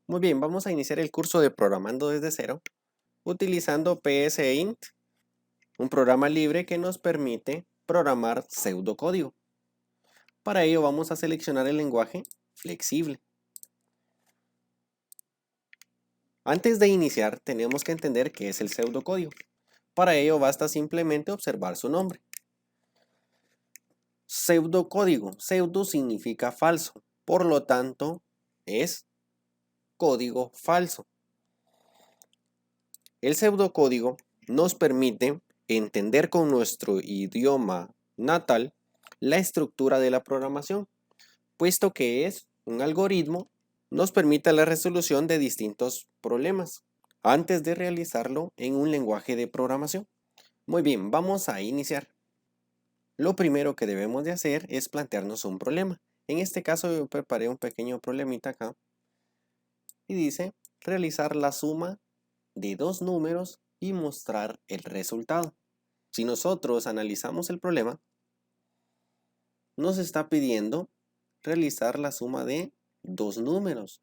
Muy bien, vamos a iniciar el curso de Programando desde cero utilizando PSeInt, un programa libre que nos permite programar pseudocódigo. Para ello vamos a seleccionar el lenguaje flexible. Antes de iniciar tenemos que entender qué es el pseudocódigo. Para ello basta simplemente observar su nombre. Pseudocódigo. Pseudo significa falso, por lo tanto es código falso. El pseudocódigo nos permite entender con nuestro idioma natal la estructura de la programación, puesto que es un algoritmo, nos permite la resolución de distintos problemas antes de realizarlo en un lenguaje de programación. Muy bien, vamos a iniciar. Lo primero que debemos de hacer es plantearnos un problema. En este caso yo preparé un pequeño problemita acá y dice realizar la suma de dos números y mostrar el resultado. Si nosotros analizamos el problema, nos está pidiendo realizar la suma de dos números.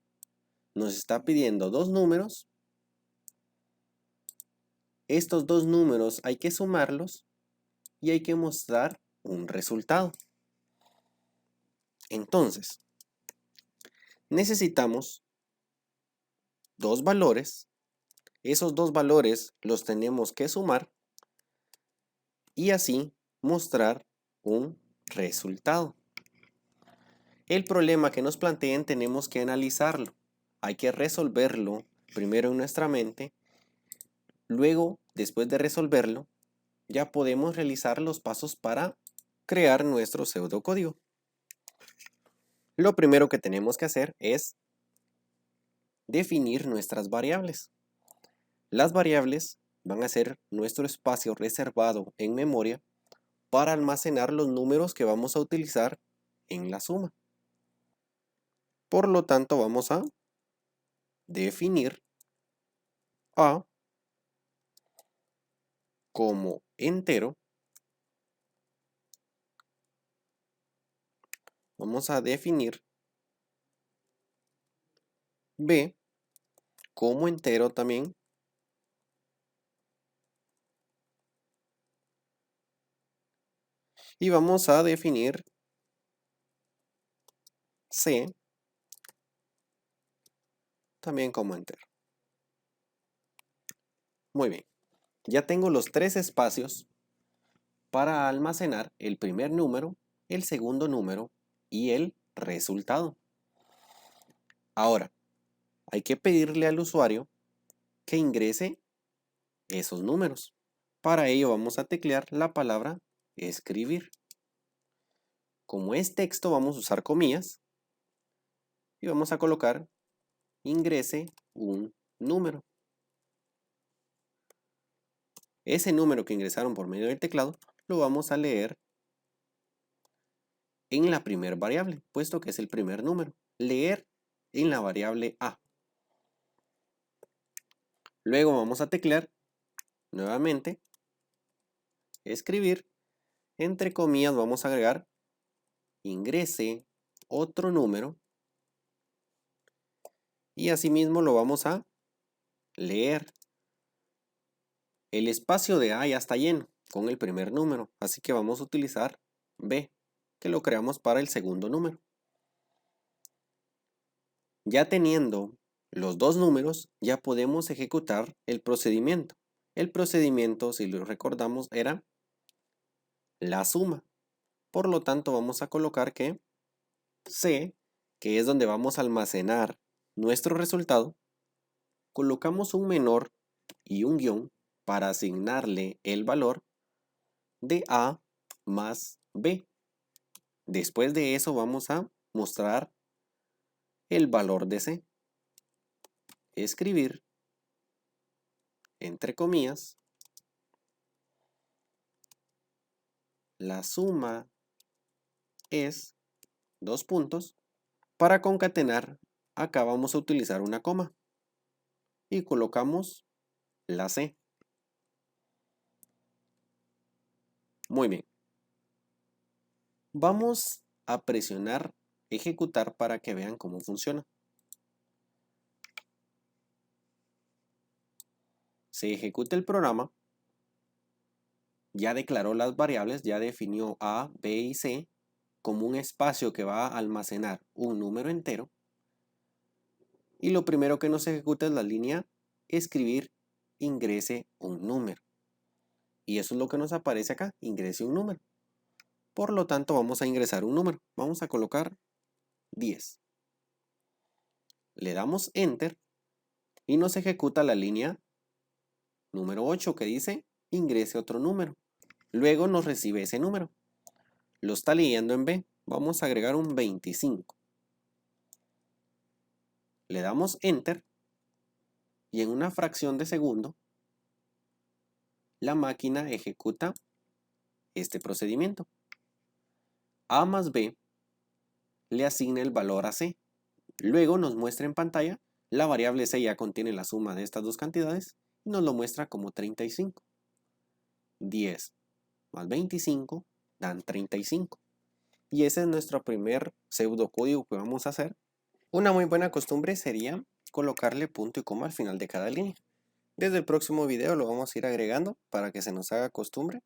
Nos está pidiendo dos números. Estos dos números hay que sumarlos y hay que mostrar un resultado. Entonces, necesitamos dos valores. Esos dos valores los tenemos que sumar y así mostrar un resultado. El problema que nos planteen tenemos que analizarlo. Hay que resolverlo primero en nuestra mente. Luego, después de resolverlo, ya podemos realizar los pasos para crear nuestro pseudocódigo. Lo primero que tenemos que hacer es definir nuestras variables. Las variables van a ser nuestro espacio reservado en memoria para almacenar los números que vamos a utilizar en la suma. Por lo tanto, vamos a definir A como entero. Vamos a definir B como entero también. Y vamos a definir C también como entero. Muy bien. Ya tengo los tres espacios para almacenar el primer número, el segundo número y el resultado. Ahora, hay que pedirle al usuario que ingrese esos números. Para ello vamos a teclear la palabra escribir. Como es texto vamos a usar comillas y vamos a colocar ingrese un número. Ese número que ingresaron por medio del teclado lo vamos a leer en la primera variable, puesto que es el primer número. Leer en la variable A. Luego vamos a teclear nuevamente escribir. Entre comillas vamos a agregar ingrese otro número y asimismo lo vamos a leer. El espacio de A ya está lleno con el primer número, así que vamos a utilizar B, que lo creamos para el segundo número. Ya teniendo los dos números, ya podemos ejecutar el procedimiento. El procedimiento, si lo recordamos, era la suma. Por lo tanto, vamos a colocar que C, que es donde vamos a almacenar nuestro resultado, colocamos un menor y un guión para asignarle el valor de A más B. Después de eso vamos a mostrar el valor de C. Escribir, entre comillas, la suma es dos puntos. Para concatenar, acá vamos a utilizar una coma y colocamos la C. Muy bien. Vamos a presionar ejecutar para que vean cómo funciona. se ejecuta el programa, ya declaró las variables, ya definió A, B y C como un espacio que va a almacenar un número entero. Y lo primero que nos ejecuta es la línea escribir ingrese un número. Y eso es lo que nos aparece acá, ingrese un número. Por lo tanto, vamos a ingresar un número. Vamos a colocar 10. Le damos Enter y nos ejecuta la línea número 8 que dice ingrese otro número. Luego nos recibe ese número. Lo está leyendo en B. Vamos a agregar un 25. Le damos Enter y en una fracción de segundo la máquina ejecuta este procedimiento. A más B le asigna el valor a C. Luego nos muestra en pantalla la variable C ya contiene la suma de estas dos cantidades y nos lo muestra como 35. 10 más 25 dan 35. Y ese es nuestro primer pseudocódigo que vamos a hacer. Una muy buena costumbre sería colocarle punto y coma al final de cada línea. Desde el próximo video lo vamos a ir agregando para que se nos haga costumbre.